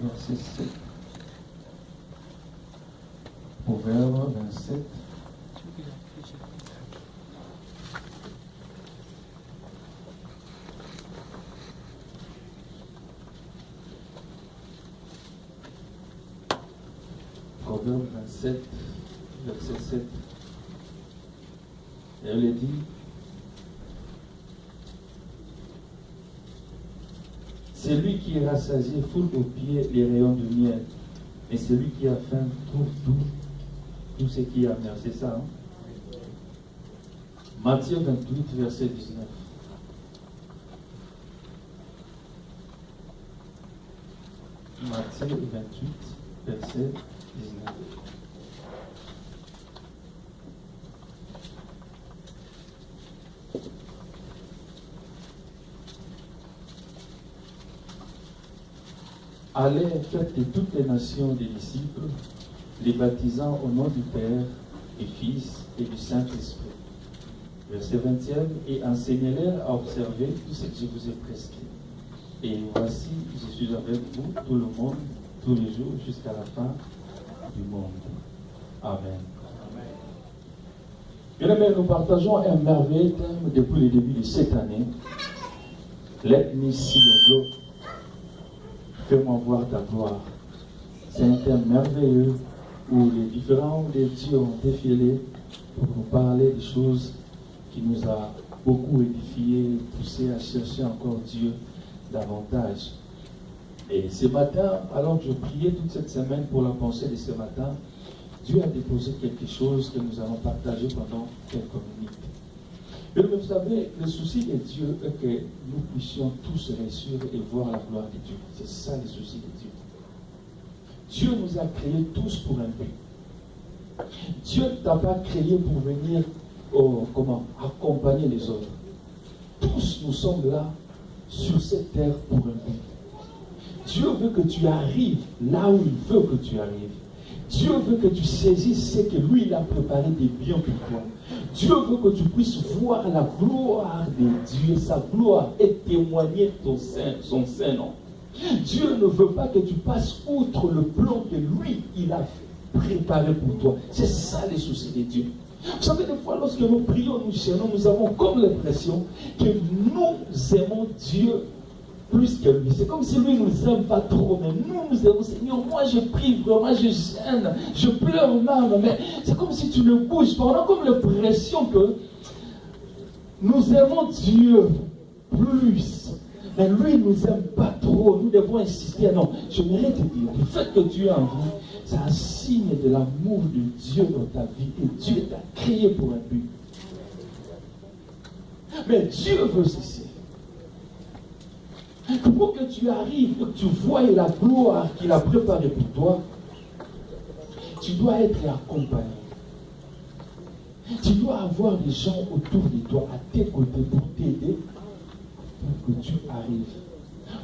verset 7. Proverbe 27. Proverbe 27, verset 7. Elle dit, celui qui est rassasié foule aux pieds les rayons de miel, et celui qui a faim trouve tout ce qui est amer. C'est ça, hein? Matthieu 28, verset 19. Matthieu 28, verset 19. Allez, faites de toutes les nations des disciples, les baptisant au nom du Père, du Fils et du Saint-Esprit. Verset 20e, et enseignez-les à observer tout ce que je vous ai prescrit. Et voici, je suis avec vous tout le monde, tous les jours, jusqu'à la fin du monde. Amen. Bien-aimés, nous partageons un merveilleux thème depuis le début de cette année. Let me see your glory. Fais-moi voir ta gloire. C'est un thème merveilleux où les différents des dieux ont défilé pour nous parler des choses qui nous a beaucoup édifiés, poussés à chercher encore Dieu davantage. Et ce matin, alors que je priais toute cette semaine pour la pensée de ce matin, Dieu a déposé quelque chose que nous allons partager pendant quelques minutes. Mais vous savez, le souci de Dieu est que nous puissions tous réussir et voir la gloire de Dieu. C'est ça le souci de Dieu. Dieu nous a créés tous pour un but. Dieu ne t'a pas créé pour venir accompagner les autres. Tous nous sommes là sur cette terre pour un but. Dieu veut que tu arrives là où il veut que tu arrives. Dieu veut que tu saisisses ce que lui il a préparé de bien pour toi. Dieu veut que tu puisses voir la gloire de Dieu, sa gloire, et témoigner son saint nom. Dieu ne veut pas que tu passes outre le plan que lui il a préparé pour toi. C'est ça le souci de Dieu. Vous savez, des fois, lorsque nous prions, nous cherchons, nous avons comme l'impression que nous aimons Dieu plus que lui. C'est comme si lui ne nous aime pas trop, mais nous aimons Seigneur. Moi, je prie vraiment, je gêne, je pleure même, mais c'est comme si tu ne bouges pas. On a comme l'impression que nous aimons Dieu plus, mais lui ne nous aime pas trop. Nous devons insister. Non, je voudrais te dire, le fait que Dieu a envie, c'est un signe de l'amour de Dieu dans ta vie. Et Dieu t'a créé pour un but. Mais Dieu veut ceci. Pour que tu arrives, que tu voies la gloire qu'il a préparée pour toi, tu dois être accompagné. Tu dois avoir des gens autour de toi, à tes côtés, pour t'aider, pour que tu arrives.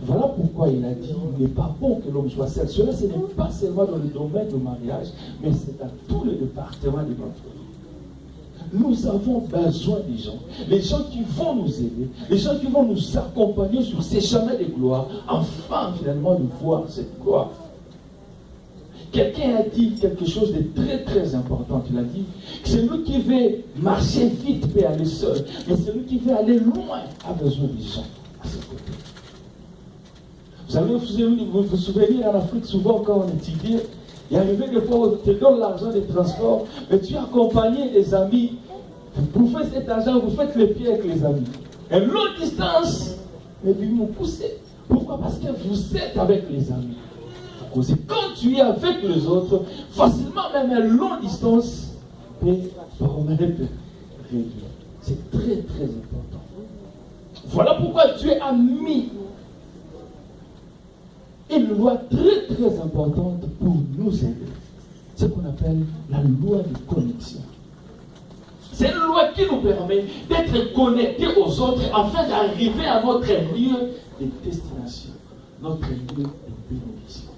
Voilà pourquoi il a dit, il n'est pas bon que l'homme soit seul. Cela, ce n'est pas seulement dans le domaine du mariage, mais c'est dans tous les départements de notre vie. Nous avons besoin des gens. Les gens qui vont nous aider, les gens qui vont nous accompagner sur ces chemins de gloire, afin finalement de voir cette gloire. Quelqu'un a dit quelque chose de très très important. Il a dit que celui qui veut marcher vite peut aller seul, mais celui qui veut aller loin a besoin des gens à ses côtés. Vous savez, vous vous souvenez en Afrique, souvent quand on étudiait, il arrivait des fois où on te donne l'argent des transports, mais tu accompagnais les amis, vous faites cet argent, vous faites les pieds avec les amis. Et longue distance, mais vous nous poussez. Pourquoi? Parce que vous êtes avec les amis. Quand tu es avec les autres, facilement même à longue distance, peut permettre de réduire. C'est très très important. Voilà pourquoi Dieu a mis une loi très très importante pour nous aider. Ce qu'on appelle la loi de connexion. C'est une loi qui nous permet d'être connectés aux autres afin d'arriver à notre lieu de destination, notre lieu de bénédiction.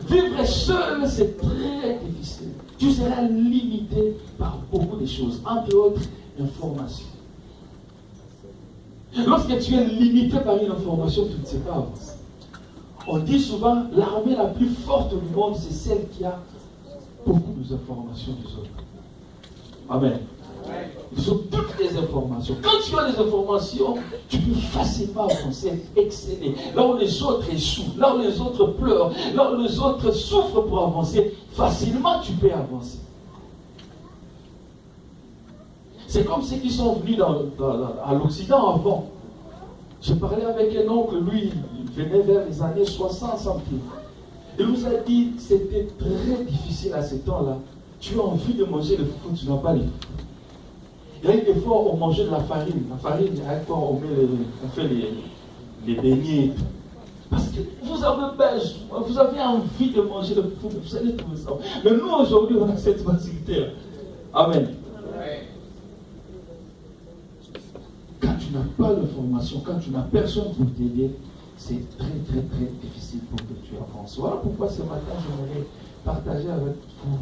Vivre seul, c'est très difficile. Tu seras limité par beaucoup de choses, entre autres, informations. Lorsque tu es limité par une information, tu ne sais pas avancer. On dit souvent, l'armée la plus forte du monde, c'est celle qui a beaucoup d'informations des autres. Amen. Ils ont toutes les informations. Quand tu as les informations, tu peux facilement avancer, exceller. Là où les autres échouent, là où les autres pleurent, là où les autres souffrent pour avancer, facilement tu peux avancer. C'est comme ceux qui sont venus à l'Occident avant. J'ai parlé avec un oncle, lui, il venait vers les années 60 something. Il nous a dit que c'était très difficile à ce temps-là. Tu as envie de manger le foufou, tu n'as pas les foufous. Il y a eu des fois, on mangeait de la farine. La farine, à une fois, on fait les beignets. Parce que vous avez envie de manger le foufou, vous allez trouver ça. Mais nous, aujourd'hui, on a cette facilité. Amen. Quand tu n'as pas d'information, quand tu n'as personne pour t'aider, c'est très très très difficile pour que tu avances. Voilà pourquoi ce matin, j'aimerais partager avec vous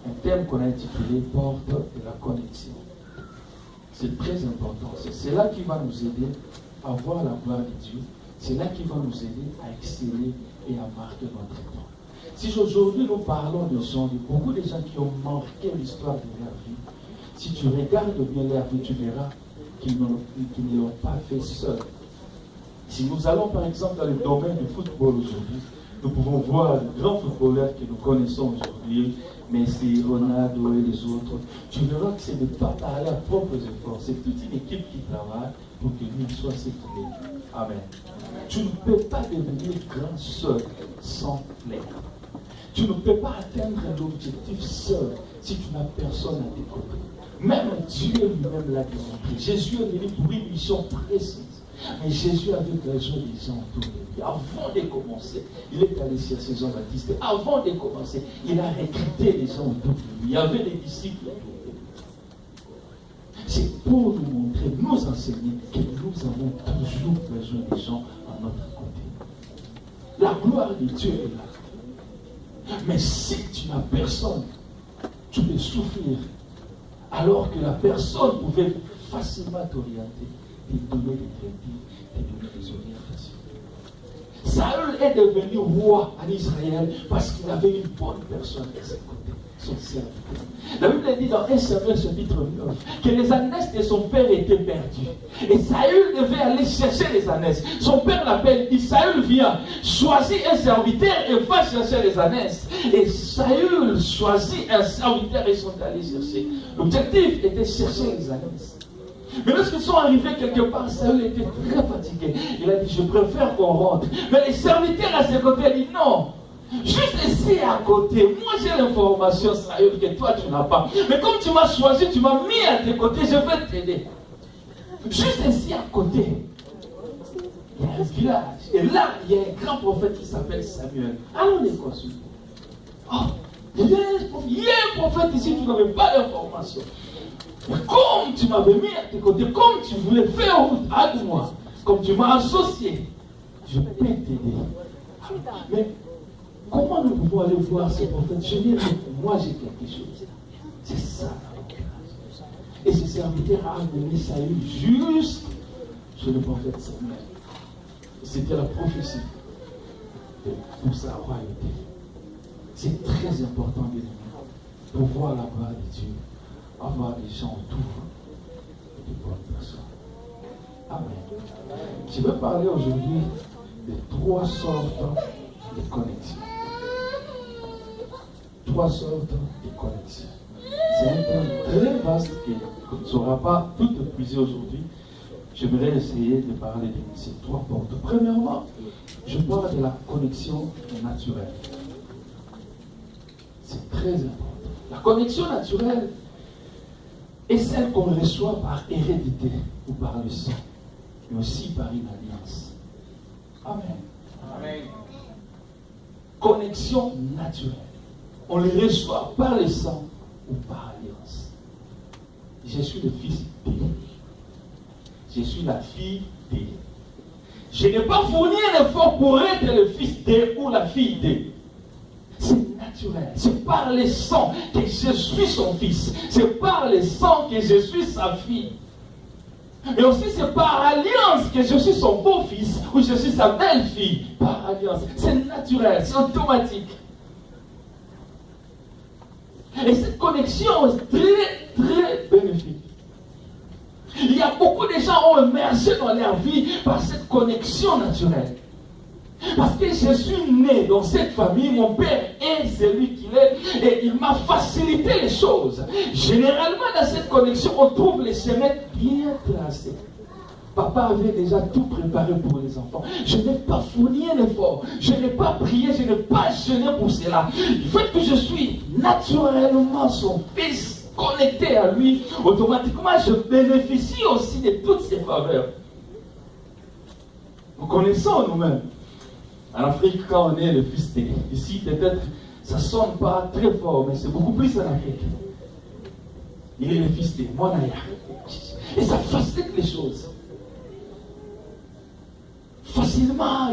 un thème qu'on a intitulé « Porte de la connexion ». C'est très important. C'est cela qui va nous aider à voir la gloire de Dieu. C'est là qui va nous aider à exceller et à marquer notre temps. Si aujourd'hui nous parlons de gens, de beaucoup de gens qui ont marqué l'histoire de leur vie, si tu regardes bien leur vie, tu verras qu'ils ne l'ont pas fait seuls. Si nous allons par exemple dans le domaine du football aujourd'hui, nous pouvons voir les grands footballeurs que nous connaissons aujourd'hui, Messi, Ronaldo et les autres. Tu verras que ce n'est pas par leurs propres efforts, c'est toute une équipe qui travaille pour que lui soit ce qu'il est. Amen. Tu ne peux pas devenir grand seul sans l'aide. Tu ne peux pas atteindre l'objectif seul si tu n'as personne à tes côtés. Même Dieu lui-même l'a démontré. Jésus est venu pour une mission précise. Mais Jésus avait besoin des gens autour de lui. Avant de commencer, il est allé chercher Jean-Baptiste. Avant de commencer, il a recruté les gens autour de lui. Il y avait des disciples autour de lui. C'est pour nous montrer, nous enseigner que nous avons toujours besoin des gens à notre côté. La gloire de Dieu est là. Mais si tu n'as personne, tu peux souffrir. Alors que la personne pouvait facilement t'orienter, te donner des crédits, te donner des orientations. Saül est devenu roi en Israël parce qu'il avait une bonne personne à ses côtés, son serviteur. La Bible dit dans 1 Samuel chapitre 9 que les ânesses de son père étaient perdues. Et Saül devait aller chercher les ânesses. Son père l'appelle, il dit Saül vient, choisis un serviteur et va chercher les ânesses. Et Saül choisit un serviteur et ils sont allés chercher. L'objectif était chercher les ânesses. Mais lorsqu'ils sont arrivés quelque part, Saül était très fatigué. Il a dit, je préfère qu'on rentre. Mais les serviteurs à ses côtés disent, non, juste ici à côté, moi j'ai l'information, Saül, que toi tu n'as pas. Mais comme tu m'as choisi, tu m'as mis à tes côtés, je vais t'aider. Juste ici à côté, il y a un village. Et là, il y a un grand prophète qui s'appelle Samuel. Allons les consulter. Oh, il y a un prophète ici, tu n'avais pas d'information. Mais comme tu m'avais mis à tes côtés, comme tu voulais faire route avec moi, comme tu m'as associé, je peux t'aider. Mais comment nous pouvons aller voir ces prophètes? Je dis, moi j'ai quelque chose. C'est ça. Et ce serviteur a amené Saül juste chez le prophète Samuel. C'était la prophétie pour sa royauté. C'est très important de nous pour voir la gloire de Dieu. Avoir des gens autour de bonnes personnes. Amen. Je vais parler aujourd'hui de 3 sortes de connexions. 3 sortes de connexions. C'est un thème très vaste qu'on ne saura pas tout épuiser aujourd'hui. J'aimerais essayer de parler de ces 3 portes. Premièrement, je parle de la connexion naturelle. C'est très important. La connexion naturelle est celle qu'on reçoit par hérédité ou par le sang, mais aussi par une alliance. Amen. Amen. Connexion naturelle. On le reçoit par le sang ou par alliance. Je suis le fils d'É. Je suis la fille d'É. Je n'ai pas fourni un effort pour être le fils d'É ou la fille d'É. C'est naturel. C'est par le sang que je suis son fils. C'est par le sang que je suis sa fille. Mais aussi c'est par alliance que je suis son beau-fils ou je suis sa belle-fille. Par alliance. C'est naturel, c'est automatique. Et cette connexion est très, très bénéfique. Il y a beaucoup de gens qui ont émergé dans leur vie par cette connexion naturelle. Parce que je suis né dans cette famille, mon père est celui qu'il est, et il m'a facilité les choses. Généralement, dans cette connexion, on trouve les semaines bien tracées. Papa avait déjà tout préparé pour les enfants. Je n'ai pas fourni un effort. Je n'ai pas prié, je n'ai pas jeûné pour cela. Le fait que je suis naturellement son fils, connecté à lui, automatiquement, je bénéficie aussi de toutes ses faveurs. Nous connaissons nous-mêmes. En Afrique, quand on est le fils de... Ici, peut-être, ça ne sonne pas très fort, mais c'est beaucoup plus en Afrique. Il est le fils de Monaya. Et ça facilite les choses. Facilement,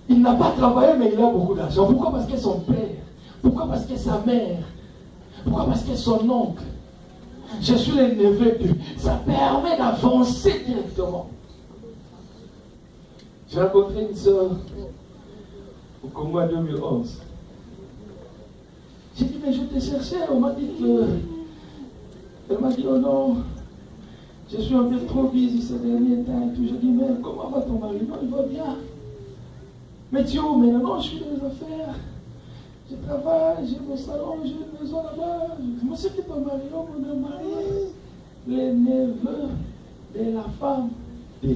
il n'a pas travaillé, mais il a beaucoup d'argent. Pourquoi? Parce que son père. Pourquoi? Parce que sa mère. Pourquoi? Parce que son oncle. Je suis le neveu de... Ça permet d'avancer directement. J'ai rencontré une soeur au Congo en 2011. J'ai dit, mais je te cherchais. On m'a dit que... Elle m'a dit, oh non, je suis un peu trop busy ces derniers temps et tout. J'ai dit, mais comment va ton mari? Non, il va bien. Mais tu es où? Mais non, je suis dans les affaires. Je travaille, j'ai mon salon, j'ai une maison là-bas. Je me suis dit, ton mari, on m'a marié. Les neveux de la femme de...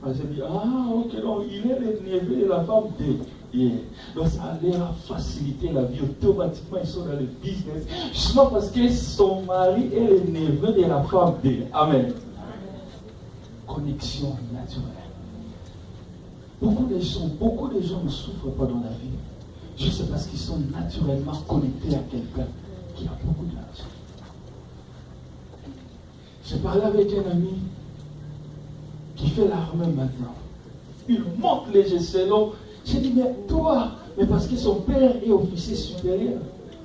J'ai dit, ah, ok, donc il est le neveu de la femme de... Yeah. Donc ça leur a facilité la vie. Automatiquement, ils sont dans le business. Justement parce que son mari est le neveu de la femme de... Amen. Connexion naturelle. Beaucoup de gens ne souffrent pas dans la vie. Juste parce qu'ils sont naturellement connectés à quelqu'un qui a beaucoup d'argent. J'ai parlé avec un ami qui fait l'armée maintenant. Il monte les échelons. J'ai dit, mais toi, mais parce que son père est officier supérieur,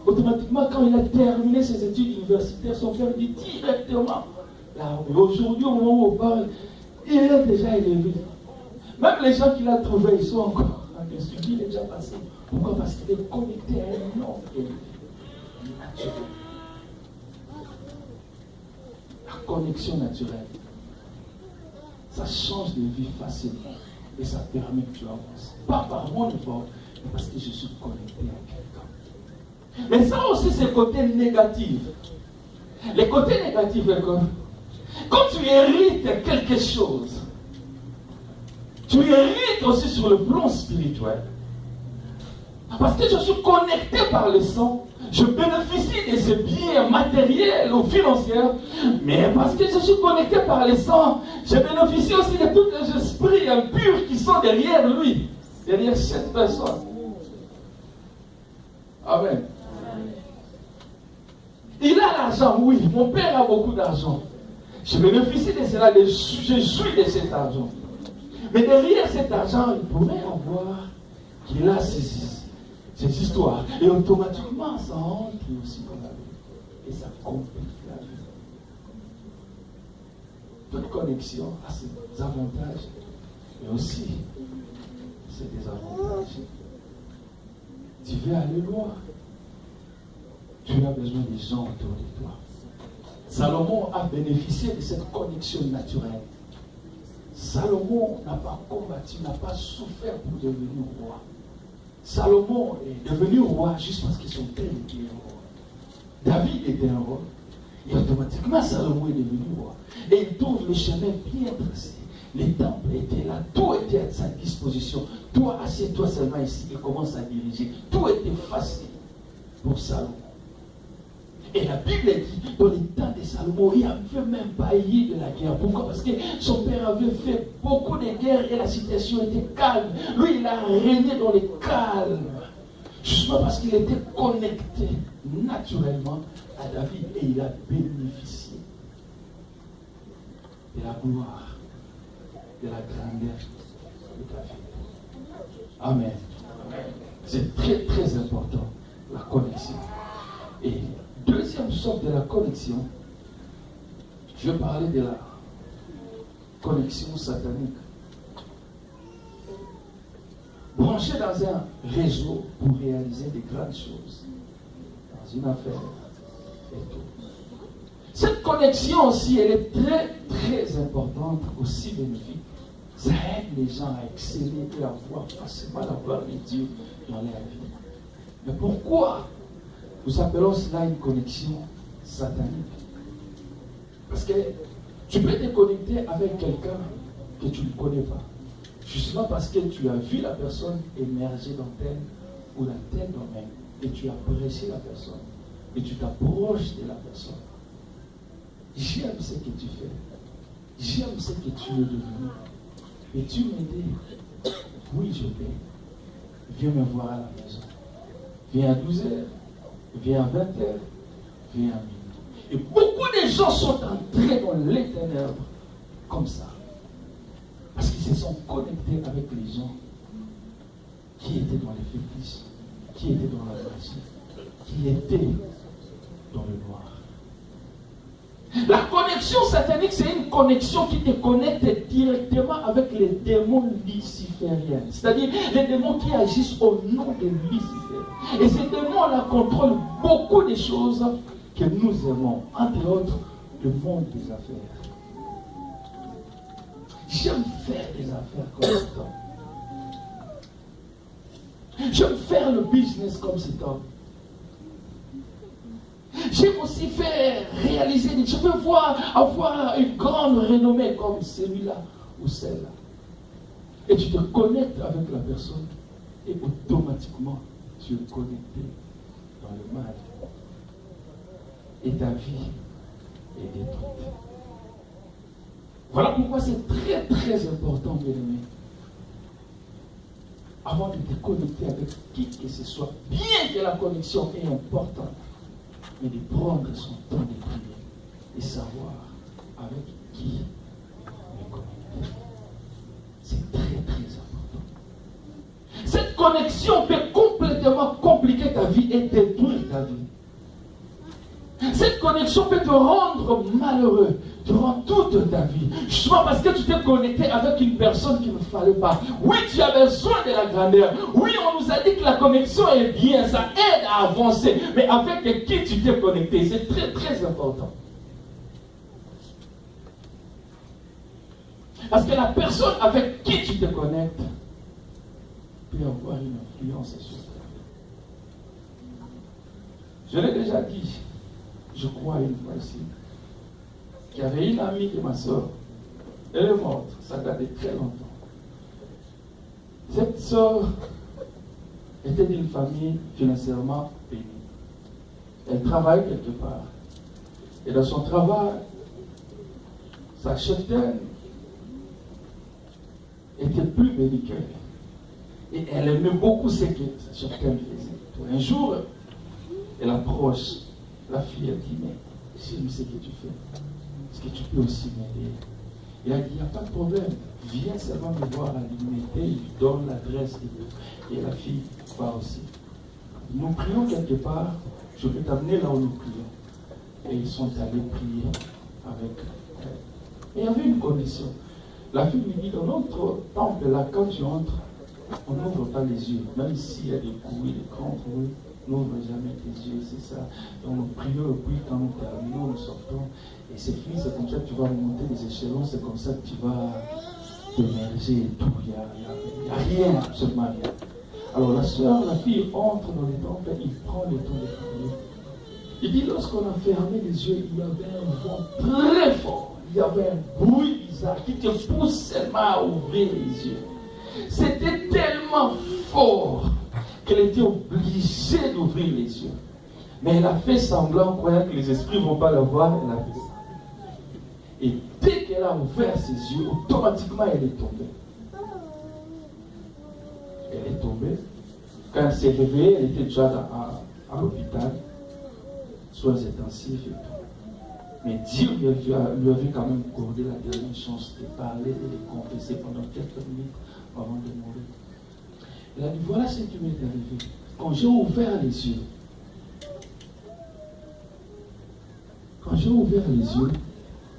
automatiquement, quand il a terminé ses études universitaires, son père dit directement, là, aujourd'hui, au moment où on parle, il est déjà élevé. Même les gens qu'il a trouvés, ils sont encore en études, il est déjà passé. Pourquoi? Parce qu'il est connecté à un nom naturel. La connexion naturelle. Ça change de vie facilement. Et ça permet que tu avances. Pas par mon effort, mais parce que je suis connecté à quelqu'un. Mais ça aussi, c'est le côté négatif. Les côtés négatifs, quand tu hérites quelque chose, tu hérites aussi sur le plan spirituel. Parce que je suis connecté par le sang, je bénéficie de ces biens matériels ou financiers, mais parce que je suis connecté par le sang, je bénéficie aussi de tous les esprits impurs qui sont derrière lui, derrière cette personne. Amen. Il a l'argent, oui, mon père a beaucoup d'argent. Je bénéficie de cela, je jouis de cet argent. Mais derrière cet argent, il pourrait avoir qu'il a ces histoires. Et automatiquement, ça entre aussi dans la vie. Et ça complique la vie. Toute connexion a ses avantages, mais aussi ses désavantages. Tu veux aller loin, tu as besoin des gens autour de toi. Salomon a bénéficié de cette connexion naturelle. Salomon n'a pas combattu, n'a pas souffert pour devenir roi. Salomon est devenu roi juste parce que son père était un roi. David était un roi. Et automatiquement, Salomon est devenu roi. Et il trouve le chemin bien tracé. Les temples étaient là. Tout était à sa disposition. Toi, assieds-toi seulement ici et commence à diriger. Tout était facile pour Salomon. Et la Bible dit, dans les temps de Salomon, il n'avait même pas eu de la guerre. Pourquoi? Parce que son père avait fait beaucoup de guerres et la situation était calme. Lui, il a régné dans le calme. Justement parce qu'il était connecté naturellement à David et il a bénéficié de la gloire, de la grandeur de David. Amen. C'est très très important, la connexion. Et deuxième sorte de la connexion, je vais parler de connexion satanique. Branché dans un réseau pour réaliser des grandes choses, dans une affaire et tout. Cette connexion aussi, elle est très, très importante, aussi bénéfique. Ça aide les gens à exceller et à voir facilement avoir les dieux dans leur vie. Mais pourquoi nous appelons cela une connexion satanique? Parce que tu peux te connecter avec quelqu'un que tu ne connais pas. Justement parce que tu as vu la personne émerger dans tel ou dans tel domaine. Et tu apprécies la personne. Et tu t'approches de la personne. J'aime ce que tu fais. J'aime ce que tu es devenu. Et tu me dis, oui, je vais. Viens me voir à la maison. Viens à 12h, viens à 20h, viens à minuit. Et beaucoup de gens sont entrés dans les ténèbres comme ça. Parce qu'ils se sont connectés avec les gens qui étaient dans les fétiches, qui étaient dans la magie, qui étaient dans le noir. La connexion satanique, c'est une connexion qui te connecte directement avec les démons lucifériens. C'est-à-dire les démons qui agissent au nom de Lucifer. Et ces démons-là contrôlent beaucoup de choses que nous aimons. Entre autres, le monde des affaires. J'aime faire des affaires comme cet homme. J'aime faire le business comme cet homme. J'aime aussi faire réaliser des choses. Je veux avoir une grande renommée comme celui-là ou celle-là. Et tu te connectes avec la personne et automatiquement tu es connecté dans le mal. Et ta vie est détruite. Voilà pourquoi c'est très très important, mes amis, avant de te connecter avec qui que ce soit, bien que la connexion est importante, mais de prendre son temps de prier et savoir avec qui me connecter. C'est très très important. Cette connexion peut complètement compliquer ta vie et détruire ta vie. Cette connexion peut te rendre malheureux durant toute ta vie. Justement parce que tu t'es connecté avec une personne qu'il ne fallait pas. Oui, tu as besoin de la grandeur. Oui, on nous a dit que la connexion est bien, ça aide à avancer. Mais avec qui tu t'es connecté, c'est très très important. Parce que la personne avec qui tu te connectes peut avoir une influence sur toi. Je l'ai déjà dit, je crois une fois ici, qu'il y avait une amie de ma soeur. Elle est morte, ça date de très longtemps. Cette soeur était d'une famille financièrement bénie. Elle travaillait quelque part. Et dans son travail, sa cheftaine était plus bénie qu'elle. Et elle aimait beaucoup ce que sa cheftaine faisait. Un jour, elle approche la fille, elle dit, mais j'aime ce que tu fais. Est-ce que tu peux aussi m'aider? Et elle dit, il n'y a pas de problème. Viens seulement me voir à l'unité, il lui donne l'adresse et la fille va aussi. Nous prions quelque part, je vais t'amener là où nous prions. Et ils sont allés prier avec elle. Et il y avait une condition. La fille lui dit, dans notre temple là, quand tu entres, on n'ouvre pas les yeux. Même s'il y a des bruits, des grands bruits, n'ouvre jamais tes yeux, c'est ça. Donc nous prions et puis quand nous terminons, nous sortons. Et c'est fini, c'est comme ça que tu vas remonter les échelons, c'est comme ça que tu vas t'émerger et tout. Il n'y a rien, absolument rien. Alors la soeur, la fille entre dans les temples, il prend le temps de prier. Il dit, lorsqu'on a fermé les yeux, il y avait un vent très fort. Il y avait un bruit bizarre qui te pousse seulement à ouvrir les yeux. C'était tellement fort qu'elle était obligée d'ouvrir les yeux. Mais elle a fait semblant, croyant que les esprits ne vont pas la voir, elle a fait ça. Et dès qu'elle a ouvert ses yeux, automatiquement elle est tombée. Elle est tombée. Quand elle s'est réveillée, elle était déjà à l'hôpital, soins intensifs et tout. Mais Dieu lui avait quand même accordé la dernière chance de parler et de confesser pendant quelques minutes avant de mourir. Elle a dit, voilà ce qui m'est arrivé. Quand j'ai ouvert les yeux,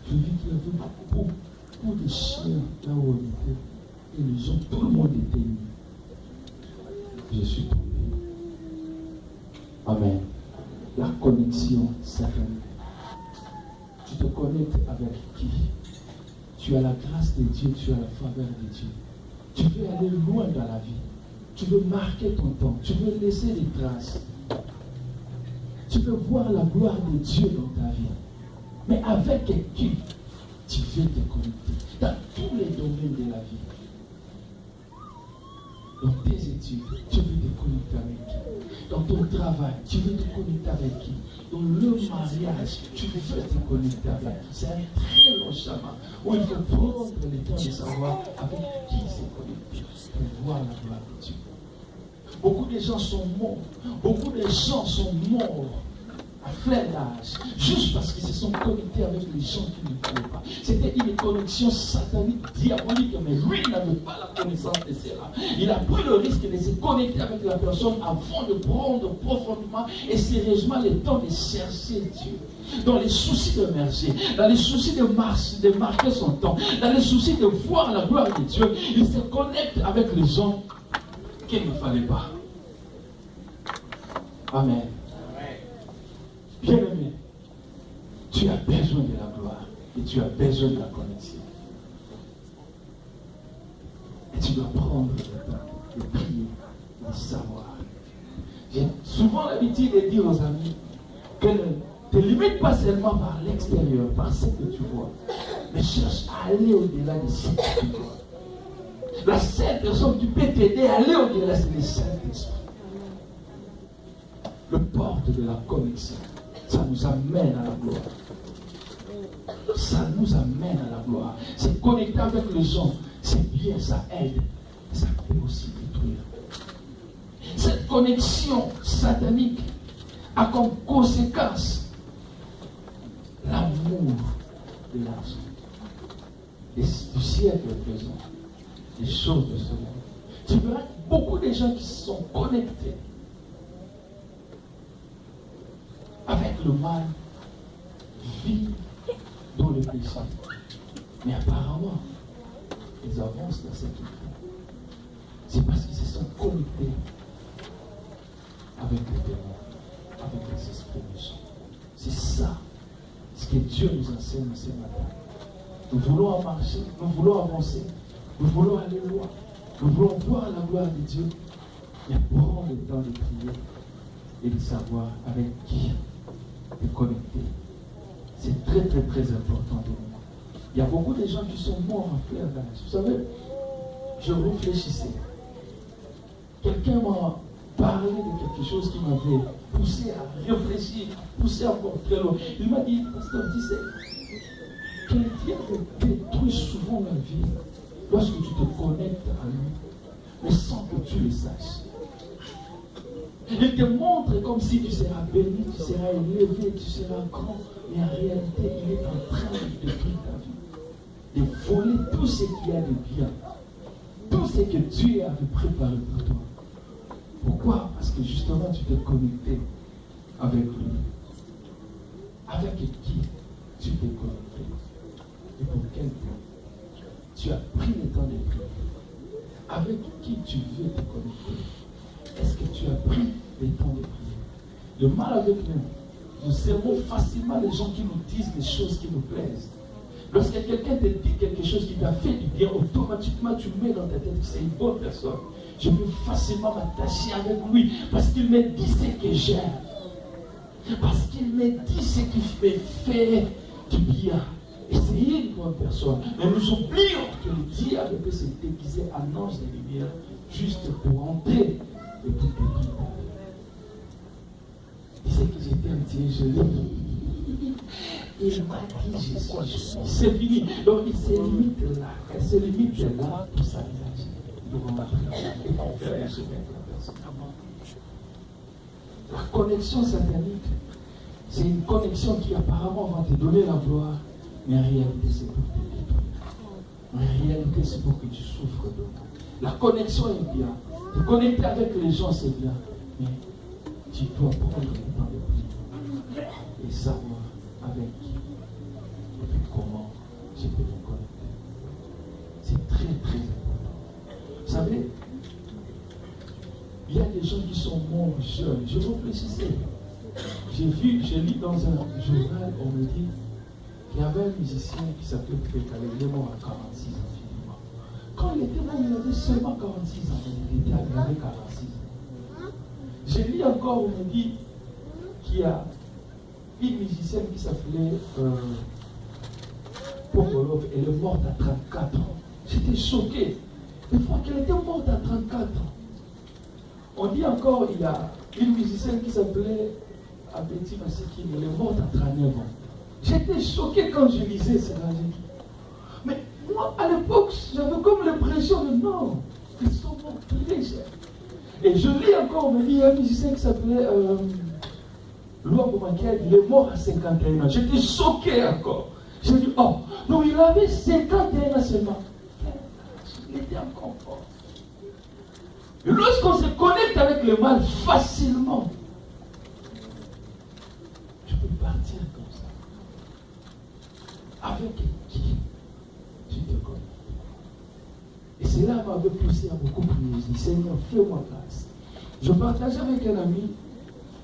je vis qu'il y avait beaucoup pour des chiens là où on était. Et les gens, tout le monde était nu. Je suis tombé. Amen. La connexion satanique. Tu te connectes avec qui? Tu as la grâce de Dieu, tu as la faveur de Dieu. Tu veux aller loin dans la vie. Tu veux marquer ton temps. Tu veux laisser des traces. Tu veux voir la gloire de Dieu dans ta vie. Mais avec qui tu veux te connecter? Dans tous les domaines de la vie. Dans tes études, tu veux te connecter avec qui? Dans ton travail, tu veux te connecter avec qui? Dans le mariage, tu veux te connecter avec qui? C'est un très long chemin où il faut prendre le temps de savoir avec qui se connecter pour voir la gloire de Dieu. Beaucoup de gens sont morts. Beaucoup de gens sont morts à plein âge, juste parce qu'ils se sont connectés avec les gens qui ne croyaient pas. C'était une connexion satanique, diabolique, mais lui n'avait pas la connaissance de cela. Il a pris le risque de se connecter avec la personne avant de prendre profondément et sérieusement le temps de chercher Dieu. Dans les soucis de merger, dans les soucis de marquer son temps, dans les soucis de voir la gloire de Dieu, il se connecte avec les gens qu'il ne fallait pas. Amen. Bien-aimé, tu as besoin de la gloire et tu as besoin de la connexion. Et tu dois prendre le temps de prier, de savoir. J'ai souvent l'habitude de dire aux amis que ne te limite pas seulement par l'extérieur, par ce que tu vois, mais cherche à aller au-delà de ce que tu vois. La seule personne qui peut t'aider à aller au-delà, c'est le Saint-Esprit. Le porte de la connexion. Ça nous amène à la gloire. Ça nous amène à la gloire. C'est connecter avec les gens. C'est bien, ça aide. Mais ça peut aussi détruire. Cette connexion satanique a comme conséquence l'amour de l'argent. Du siècle présent. Les choses de ce monde. Tu verras beaucoup de gens qui sont connectés avec le mal, vivent dans le péché. Mais apparemment, ils avancent dans cette vie. C'est parce qu'ils se sont connectés avec les démons, avec les esprits méchants. C'est ça ce que Dieu nous enseigne ce matin. Nous voulons marcher, nous voulons avancer, nous voulons aller loin, nous voulons voir la gloire de Dieu, mais prends le temps de prier et de savoir avec qui te connecter. C'est très très très important de nous. Il y a beaucoup de gens qui sont morts en plein âge. Vous savez, je réfléchissais. Quelqu'un m'a parlé de quelque chose qui m'avait poussé à réfléchir, poussé à encore très loin. Il m'a dit, pasteur, tu sais, que le diable détruit souvent la vie lorsque tu te connectes à lui, mais sans que tu le saches. Il te montre comme si tu seras béni, tu seras élevé, tu seras grand, mais en réalité, il est en train de détruire ta vie, de voler tout ce qu'il y a de bien, tout ce que Dieu avait préparé pour toi. Pourquoi? Parce que justement, tu t'es connecté avec lui. Avec qui tu t'es connecté? Et pour quel but? Tu as pris le temps de prier. Avec qui tu veux te connecter? Est-ce que tu as pris le temps de prier? Le mal avec nous aimons facilement les gens qui nous disent des choses qui nous plaisent. Lorsque quelqu'un te dit quelque chose qui t'a fait du bien, automatiquement tu mets dans ta tête que c'est une bonne personne. Je peux facilement m'attacher avec lui parce qu'il me dit ce que j'aime. Parce qu'il me dit ce qui me fait du bien. Et c'est une bonne personne. Mais nous oublions que le diable peut se déguiser en ange de lumière juste pour entrer et pour détruire. Il sait que j'étais un petit gelé. Il m'a dit je suis joli. C'est fini. Donc il se limite là. Elle se limite là pour sa visage. La connexion satanique, c'est une connexion qui apparemment va te donner la gloire, mais en réalité c'est pour te détruire. En réalité c'est pour que tu souffres de moi. La connexion est bien. Te connecter avec les gens c'est bien, mais tu dois prendre le temps de prier et savoir avec qui et puis comment je peux me connecter. C'est très, très important. Vous savez, il y a des gens qui sont morts jeunes. Je réfléchissais. J'ai lu dans un journal, on me dit qu'il y avait un musicien qui s'appelait Pécalé, il est mort à 46 ans. Quand il était mort, il avait seulement 46 ans. Il avait 46 ans. J'ai lu encore, on me dit qu'il y a une musicienne qui s'appelait Popolov, elle est morte à 34 ans. J'étais choqué. Une fois qu'elle était morte à 34 ans. On dit encore, il y a une musicienne qui s'appelait Abeti Masikine, elle est morte à 39 ans. J'étais choqué quand je lisais cela. Mais moi, à l'époque, j'avais comme l'impression de non, ils sont morts très jeunes. Et je lis encore, on me dit, il y a un musicien qui s'appelait Loa Bomakia, il est mort à 51 ans. J'étais choqué encore. J'ai dit, oh, non, il avait 51 ans seulement. Il était encore fort. Et lorsqu'on se connecte avec le mal facilement, je peux partir comme ça. Avec qui tu te connais. Et cela m'avait poussé à beaucoup prier. Je dis, Seigneur, fais-moi grâce. Je partageais avec un ami.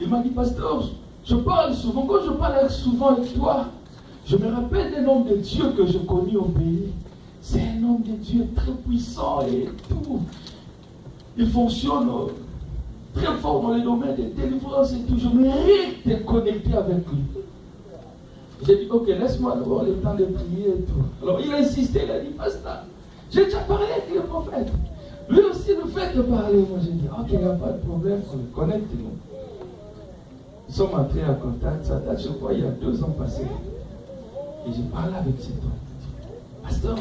Il m'a dit, pasteur, je parle souvent. Quand je parle souvent avec toi, je me rappelle d'un homme de Dieu que je connais au pays. C'est un homme de Dieu très puissant et tout. Il fonctionne très fort dans les domaines de délivrance et tout. Je mérite de connecter avec lui. J'ai dit, ok, laisse-moi avoir le temps de prier et tout. Alors il a insisté, il a dit, pasteur, j'ai déjà parlé avec le prophète. Lui aussi le fait de parler. Moi j'ai dit, ok, il n'y a pas de problème, on le connecte nous. Nous sommes entrés en contact, ça date, je crois, il y a 2 ans passés. Et j'ai parlé avec cet homme. Pasteur,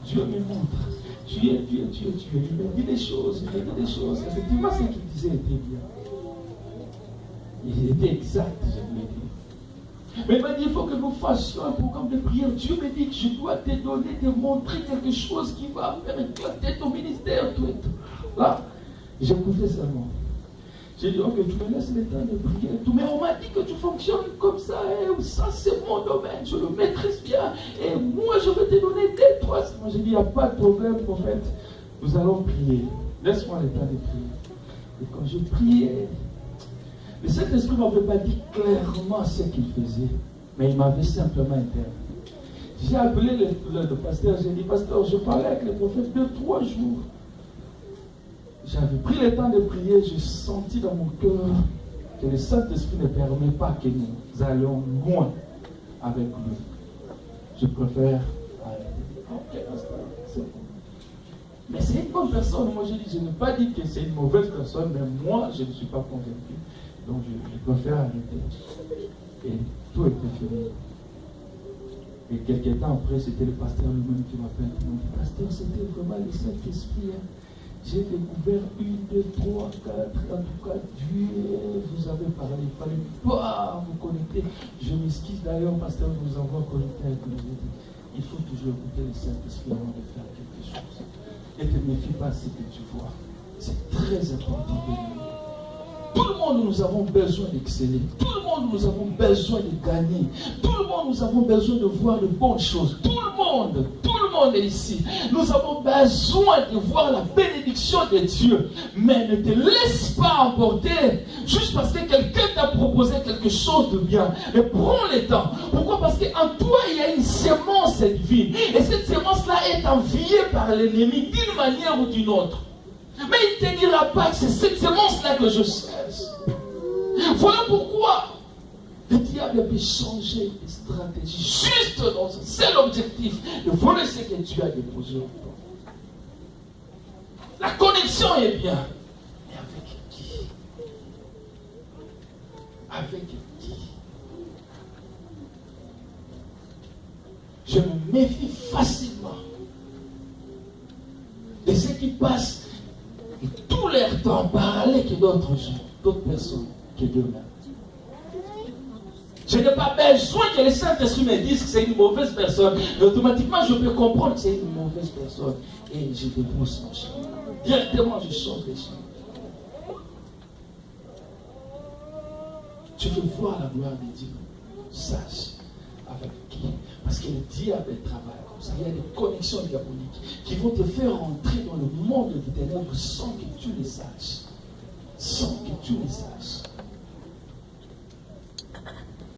Dieu me montre. Tu es. Il me dit des choses, Effectivement, ce qu'il disait était bien. Il était exact, je lui ai dit. Mais il m'a dit, il faut que nous fassions un programme de prière. Dieu me dit que je dois te donner, te montrer quelque chose qui va faire éclater ton ministère, tout et tout. Là, j'écoutais seulement. J'ai dit, ok, tu me laisses le temps de prier. Mais on m'a dit que tu fonctionnes comme ça, et ça c'est mon domaine, je le maîtrise bien. Et moi je vais te donner 2, 3. Moi j'ai dit, il n'y a pas de problème, prophète. Nous allons prier. Laisse-moi le temps de prier. Et quand je priais, le Saint-Esprit ne m'avait pas dit clairement ce qu'il faisait, mais il m'avait simplement interrogé. J'ai appelé le pasteur, j'ai dit, pasteur, je parlais avec le prophète 2, 3 jours. J'avais pris le temps de prier, j'ai senti dans mon cœur que le Saint-Esprit ne permet pas que nous allions loin avec lui. Je préfère arrêter. Ok, c'est bon. Mais c'est une bonne personne. Moi, je n'ai pas dit que c'est une mauvaise personne, mais moi, je ne suis pas convaincu. Donc, je préfère arrêter. Et tout était fini. Et quelques temps après, c'était le pasteur lui-même qui m'appelle. Il m'a dit, pasteur, c'était vraiment le Saint-Esprit. J'ai découvert 1, 2, 3, 4, en tout cas, Dieu vous avez parlé. Il ne fallait pas vous connecter. Je m'excuse d'ailleurs, pasteur, nous avons connecté avec nous. Il faut toujours écouter le Saint-Esprit avant de faire quelque chose. Et ne te méfie pas ce que tu vois. C'est très important de nous. Tout le monde, nous avons besoin d'exceller. Tout le monde, nous avons besoin de gagner. Tout le monde, nous avons besoin de voir de bonnes choses. Tout le monde est ici. Nous avons besoin de voir la bénédiction de Dieu. Mais ne te laisse pas emporter juste parce que quelqu'un t'a proposé quelque chose de bien. Mais prends le temps. Pourquoi? Parce qu'en toi, il y a une sémence divine. Et cette sémence-là est enviée par l'ennemi d'une manière ou d'une autre. Mais il ne te dira pas que c'est cette sémence-là que je cherche. Voilà pourquoi le diable peut changer de stratégie juste dans un seul objectif, de voler ce que tu as déposé au fond. La connexion est bien. Mais avec qui? Avec qui? Je me méfie facilement de ceux qui passent tout leur temps à parler que d'autres gens, d'autres personnes que d'eux-mêmes. Je n'ai pas besoin que le Saint-Esprit me dise que c'est une mauvaise personne. Mais automatiquement, je peux comprendre que c'est une mauvaise personne. Et je débrousse mon chemin. Directement, je change les chemins. Tu veux voir la gloire de Dieu? Sache, avec qui? Parce que le diable travaille comme ça. Il y a des connexions diaboliques qui vont te faire entrer dans le monde des ténèbres sans que tu les saches. Sans que tu les saches.